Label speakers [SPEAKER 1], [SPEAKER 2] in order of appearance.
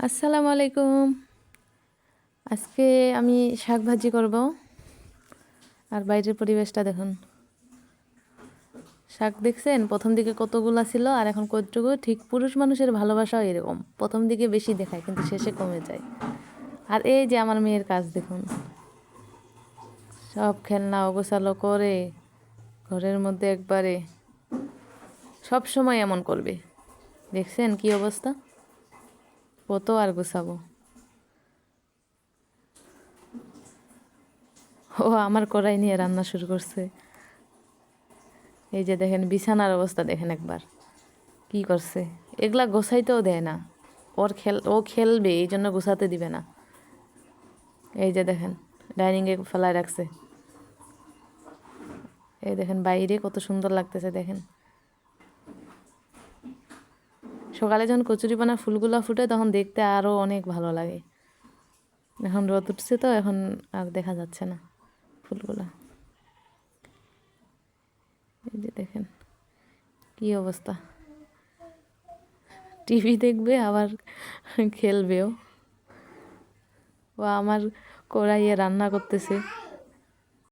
[SPEAKER 1] আসসালামু আলাইকুম। আজকে আমি শাক ভাজি করব। আর বাইরের পরিবেশটা দেখুন। শাক দেখছেন প্রথম দিকে কতগুলা ছিল আর এখন কতটুকু। ঠিক পুরুষ মানুষের ভালোবাসাও এরকম, প্রথম দিকে বেশি দেখায় কিন্তু শেষে কমে যায়। আর এই যে আমার মেয়ের কাজ দেখুন, সব খেলনা অগোছালো করে ঘরের মধ্যে একবারে সব সময় এমন করবে। দেখছেন কি অবস্থা, কত আর গোছাবো। ও আমার কড়াই নিয়ে রান্না শুরু করছে। এই যে দেখেন বিছানার অবস্থা দেখেন একবার, কি করছে। এগুলা গোছাইতেও দেয় না, ও খেলবে এই জন্য গোছাতে দিবে না। এই যে দেখেন ডাইনিংয়ে ফেলায় রাখছে। এই দেখেন বাইরে কত সুন্দর লাগতেছে দেখেন। সকালে যখন কচুরিপানা ফুলগুলা ফুটে তখন দেখতে আরও অনেক ভালো লাগে। এখন রোদ উঠছে তো এখন আর দেখা যাচ্ছে না ফুলগুলা। এই যে দেখেন কি অবস্থা, টিভি দেখবে আবার খেলবেও। ও আমার কড়াইয়ে রান্না করতেছে।